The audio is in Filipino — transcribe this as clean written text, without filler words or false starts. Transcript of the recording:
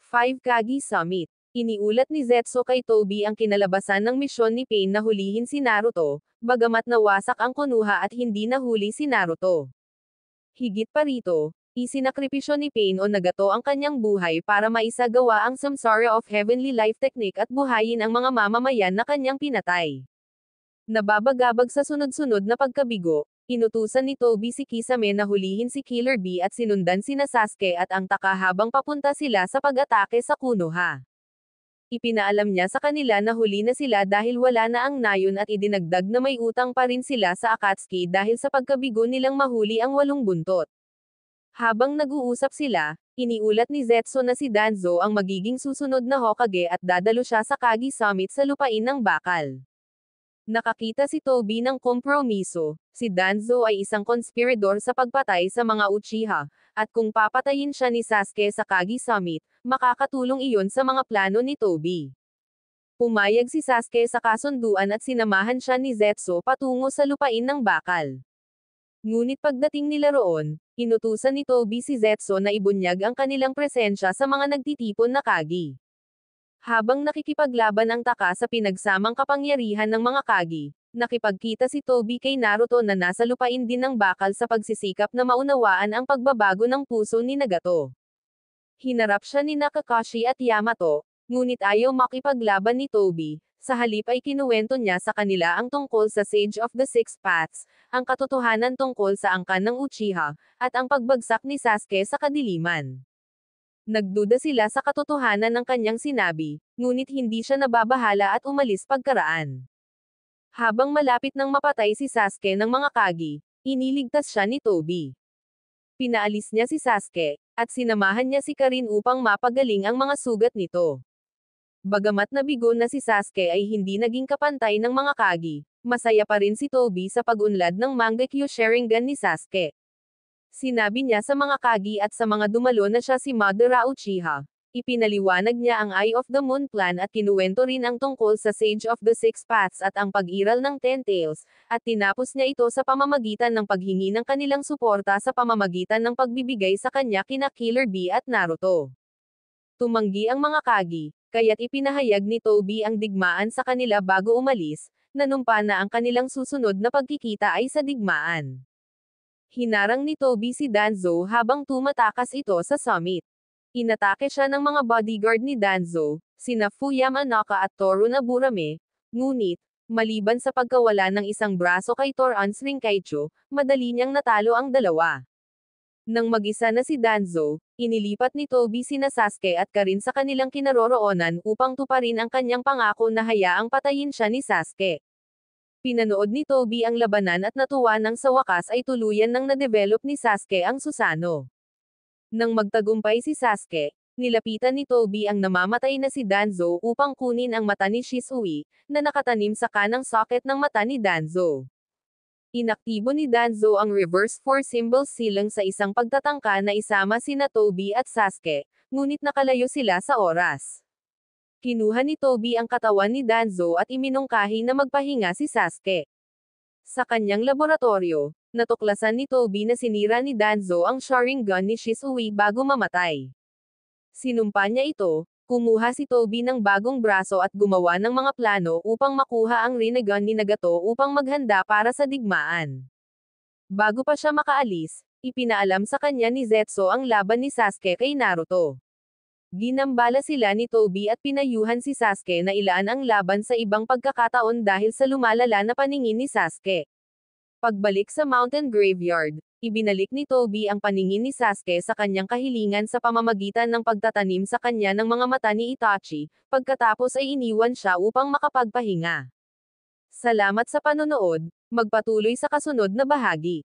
5 Kagi Summit. Iniulat ni Zetsu kay Toby ang kinalabasan ng misyon ni Pain na hulihin si Naruto, bagamat nawasak ang Konoha at hindi nahuli si Naruto. Higit pa rito, isinakripisyo ni Pain o Nagato ang kanyang buhay para maisagawa ang Samsara of Heavenly Life Technique at buhayin ang mga mamamayan na kanyang pinatay. Nababagabag sa sunod-sunod na pagkabigo, inutusan ni Toby si Kisame na hulihin si Killer Bee at sinundan sina Sasuke at ang Taka habang papunta sila sa pag-atake sa Konoha. Ipinaalam niya sa kanila na huli na sila dahil wala na ang nayon at idinagdag na may utang pa rin sila sa Akatsuki dahil sa pagkabigo nilang mahuli ang 8 buntot. Habang nag-uusap sila, iniulat ni Zetsu na si Danzo ang magiging susunod na Hokage at dadalo siya sa Kagi Summit sa lupain ng Bakal. Nakakita si Toby ng kompromiso, si Danzo ay isang konspirador sa pagpatay sa mga Uchiha, at kung papatayin siya ni Sasuke sa Kagi Summit, makakatulong iyon sa mga plano ni Toby. Pumayag si Sasuke sa kasunduan at sinamahan siya ni Zetsu patungo sa lupain ng Bakal. Ngunit pagdating nila roon, inutusan ni Toby si Zetsu na ibunyag ang kanilang presensya sa mga nagtitipon na Kagi. Habang nakikipaglaban ang Taka sa pinagsamang kapangyarihan ng mga Kagi, nakipagkita si Toby kay Naruto na nasa lupain din ng Bakal sa pagsisikap na maunawaan ang pagbabago ng puso ni Nagato. Hinarap siya ni Kakashi at Yamato, ngunit ayaw makipaglaban ni Toby, sa halip ay kinuwento niya sa kanila ang tungkol sa Sage of the Six Paths, ang katotohanan tungkol sa angkan ng Uchiha, at ang pagbagsak ni Sasuke sa kadiliman. Nagduda sila sa katotohanan ng kanyang sinabi, ngunit hindi siya nababahala at umalis pagkaraan. Habang malapit nang mapatay si Sasuke ng mga Kagi, iniligtas siya ni Toby. Pinaalis niya si Sasuke, at sinamahan niya si Karin upang mapagaling ang mga sugat nito. Bagamat nabigo na si Sasuke ay hindi naging kapantay ng mga Kagi, masaya pa rin si Toby sa pag-unlad ng Mangekyo Sharingan ni Sasuke. Sinabi niya sa mga Kagi at sa mga dumalo na siya si Madara Uchiha. Ipinaliwanag niya ang Eye of the Moon Plan at kinuwento rin ang tungkol sa Sage of the Six Paths at ang pag-iral ng Ten Tails, at tinapos niya ito sa pamamagitan ng paghingi ng kanilang suporta sa pamamagitan ng pagbibigay sa kanya kina Killer Bee at Naruto. Tumanggi ang mga Kagi, kaya't ipinahayag ni Toby ang digmaan sa kanila bago umalis, nanumpa na ang kanilang susunod na pagkikita ay sa digmaan. Hinarang ni Toby si Danzo habang tumatakas ito sa summit. Inatake siya ng mga bodyguard ni Danzo, sina Fuyama Naka at Toru Naburame, ngunit, maliban sa pagkawala ng isang braso kay Torans Rinkaicho, madali niyang natalo ang dalawa. Nang mag-isa na si Danzo, inilipat ni Toby sina Sasuke at Karin sa kanilang kinaroroonan upang tuparin ang kanyang pangako na hayaang patayin siya ni Sasuke. Pinanood ni Toby ang labanan at natuwa nang sa wakas ay tuluyan nang na-develop ni Sasuke ang Susanoo. Nang magtagumpay si Sasuke, nilapitan ni Toby ang namamatay na si Danzo upang kunin ang mata ni Shisui, na nakatanim sa kanang socket ng mata ni Danzo. Inaktibo ni Danzo ang reverse 4 symbol silang sa isang pagtatangka na isama sina Toby at Sasuke, ngunit nakalayo sila sa oras. Kinuha ni Toby ang katawan ni Danzo at iminungkahi na magpahinga si Sasuke. Sa kanyang laboratorio, natuklasan ni Toby na sinira ni Danzo ang Sharingan ni Shisui bago mamatay. Sinumpa niya ito, kumuha si Toby ng bagong braso at gumawa ng mga plano upang makuha ang Rinnegan ni Nagato upang maghanda para sa digmaan. Bago pa siya makaalis, ipinaalam sa kanya ni Zetsu ang laban ni Sasuke kay Naruto. Ginambala sila ni Toby at pinayuhan si Sasuke na ilaan ang laban sa ibang pagkakataon dahil sa lumalala na paningin ni Sasuke. Pagbalik sa Mountain Graveyard, ibinalik ni Toby ang paningin ni Sasuke sa kanyang kahilingan sa pamamagitan ng pagtatanim sa kanya ng mga mata ni Itachi, pagkatapos ay iniwan siya upang makapagpahinga. Salamat sa panonood, magpatuloy sa kasunod na bahagi.